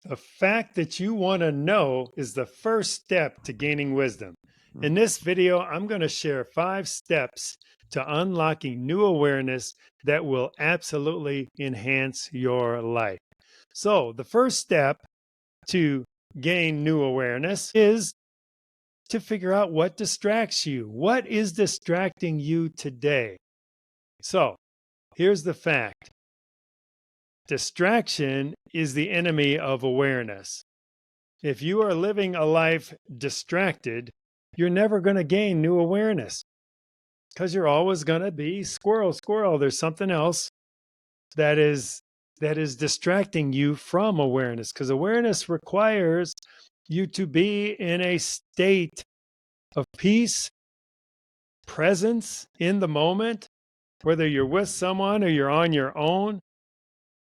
The fact that you want to know is the first step to gaining wisdom. In this video, I'm going to share 5 steps to unlocking new awareness that will absolutely enhance your life. So, the first step to gain new awareness is to figure out what distracts you. What is distracting you today? So, here's the fact: distraction is the enemy of awareness. If you are living a life distracted, you're never going to gain new awareness because you're always going to be squirrel, squirrel. There's something else that is distracting you from awareness, because awareness requires you to be in a state of peace, presence in the moment, whether you're with someone or you're on your own.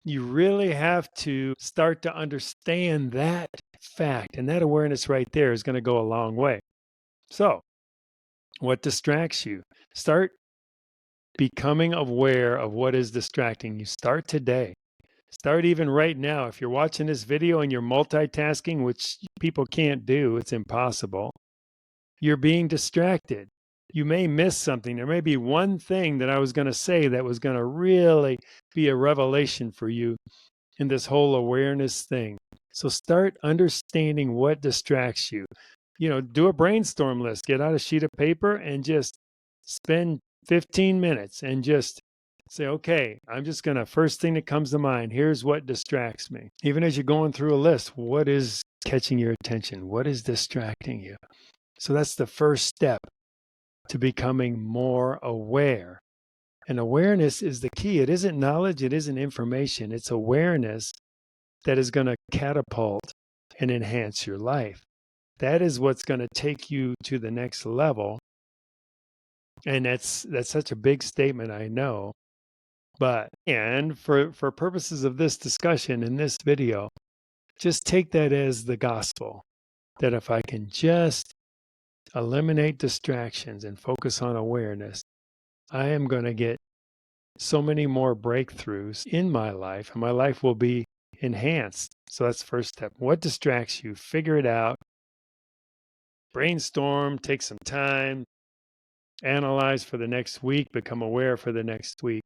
You really have to start to understand that fact, and that awareness right there is going to go a long way. So, what distracts you? Start becoming aware of what is distracting you. Start today. Start even right now. If you're watching this video and you're multitasking, which people can't do, it's impossible, you're being distracted. You may miss something. There may be one thing that I was going to say that was going to really be a revelation for you in this whole awareness thing. So start understanding what distracts you. Do a brainstorm list. Get out a sheet of paper and just spend 15 minutes and just say, okay, I'm just going to, first thing that comes to mind, here's what distracts me. Even as you're going through a list, what is catching your attention? What is distracting you? So that's the first step to becoming more aware. And awareness is the key. It isn't knowledge, it isn't information, it's awareness that is going to catapult and enhance your life. That is what's going to take you to the next level. And that's such a big statement, I know. But and for purposes of this discussion in this video, just take that as the gospel. That if I can just eliminate distractions and focus on awareness, I am going to get so many more breakthroughs in my life, and my life will be enhanced. So that's the first step. What distracts you? Figure it out. Brainstorm, take some time, analyze for the next week, become aware for the next week.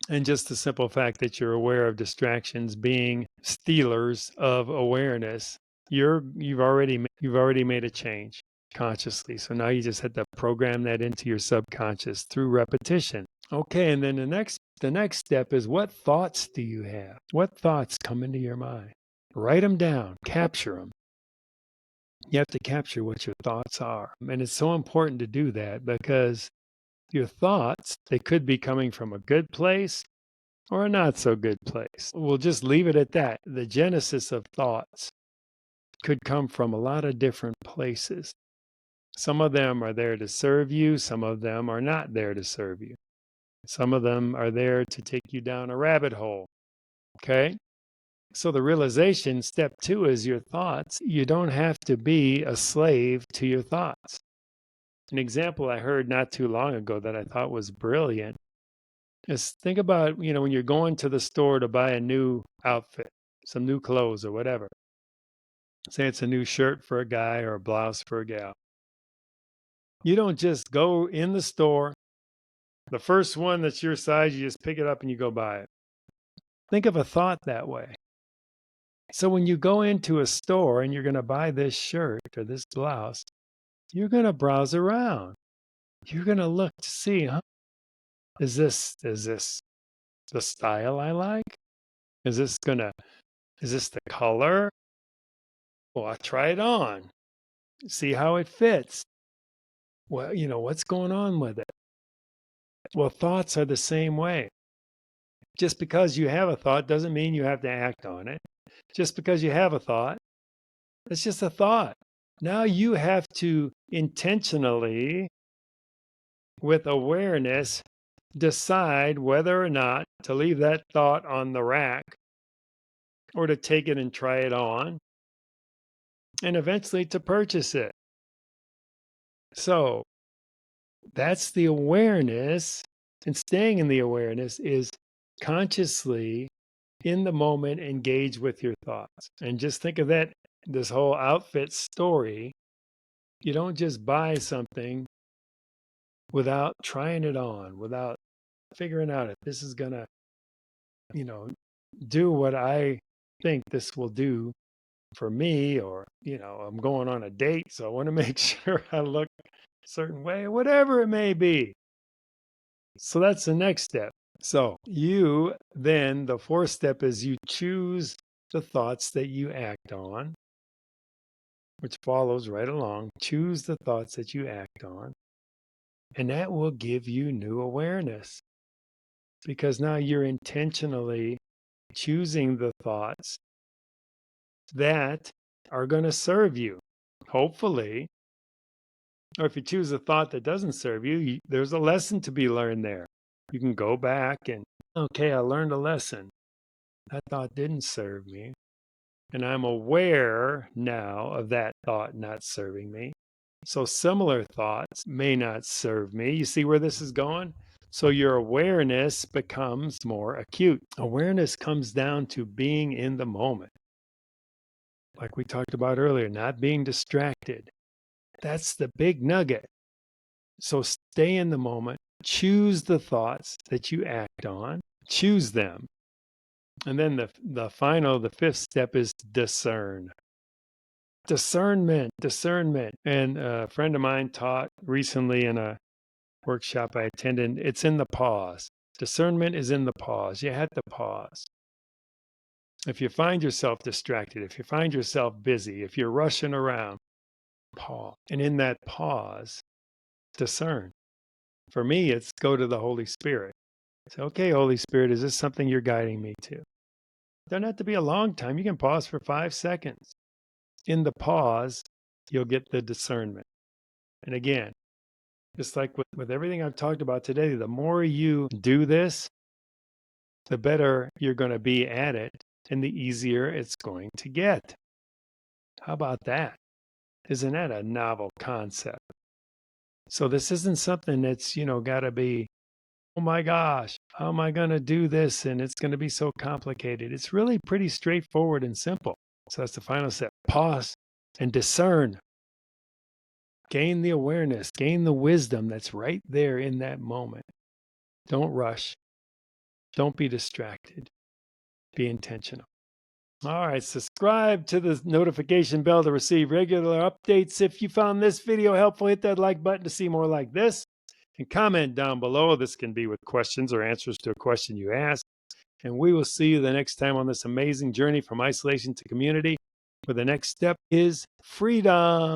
And just the simple fact that you're aware of distractions being stealers of awareness, you've already made a change consciously. So now you just have to program that into your subconscious through repetition. Okay, and then the next step is, what thoughts do you have? What thoughts come into your mind? Write them down, capture them. You have to capture what your thoughts are. And it's so important to do that, because your thoughts, they could be coming from a good place or a not so good place. We'll just leave it at that. The genesis of thoughts could come from a lot of different places. Some of them are there to serve you, some of them are not there to serve you. Some of them are there to take you down a rabbit hole. Okay? So the realization, step 2, is your thoughts. You don't have to be a slave to your thoughts. An example I heard not too long ago that I thought was brilliant is, think about, when you're going to the store to buy a new outfit, some new clothes or whatever. Say it's a new shirt for a guy or a blouse for a gal. You don't just go in the store, the first one that's your size, you just pick it up and you go buy it. Think of a thought that way. So when you go into a store and you're going to buy this shirt or this blouse, you're going to browse around. You're going to look to see, is this the style I like? Is this the color? Well, I'll try it on. See how it fits. Well, what's going on with it? Well, thoughts are the same way. Just because you have a thought doesn't mean you have to act on it. Just because you have a thought, it's just a thought. Now you have to intentionally, with awareness, decide whether or not to leave that thought on the rack or to take it and try it on, and eventually to purchase it. So that's the awareness, and staying in the awareness is consciously in the moment, engage with your thoughts. And just think of that, this whole outfit story. You don't just buy something without trying it on, without figuring out if this is going to, you know, do what I think this will do for me, or, I'm going on a date, so I want to make sure I look a certain way, whatever it may be. So that's the next step. So the fourth step is you choose the thoughts that you act on, which follows right along. Choose the thoughts that you act on, and that will give you new awareness, because now you're intentionally choosing the thoughts that are going to serve you, hopefully. Or if you choose a thought that doesn't serve you, there's a lesson to be learned there. You can go back and, okay, I learned a lesson. That thought didn't serve me. And I'm aware now of that thought not serving me. So similar thoughts may not serve me. You see where this is going? So your awareness becomes more acute. Awareness comes down to being in the moment. Like we talked about earlier, not being distracted. That's the big nugget. So stay in the moment, choose the thoughts that you act on, choose them. And then the fifth step is discern. Discernment. And a friend of mine taught recently in a workshop I attended, it's in the pause. Discernment is in the pause. You have to pause. If you find yourself distracted, if you find yourself busy, if you're rushing around, pause. And in that pause, discern. For me, it's go to the Holy Spirit. Say, okay, Holy Spirit, is this something you're guiding me to? Doesn't have to be a long time. You can pause for 5 seconds. In the pause, you'll get the discernment. And again, just like with everything I've talked about today, the more you do this, the better you're going to be at it and the easier it's going to get. How about that? Isn't that a novel concept? So this isn't something that's, got to be, oh my gosh, how am I going to do this? And it's going to be so complicated. It's really pretty straightforward and simple. So that's the final step. Pause and discern. Gain the awareness, gain the wisdom that's right there in that moment. Don't rush. Don't be distracted. Be intentional. All right, subscribe to the notification bell to receive regular updates. If you found this video helpful, hit that like button to see more like this. And comment down below. This can be with questions or answers to a question you ask. And we will see you the next time on this amazing journey from isolation to community, where the next step is freedom.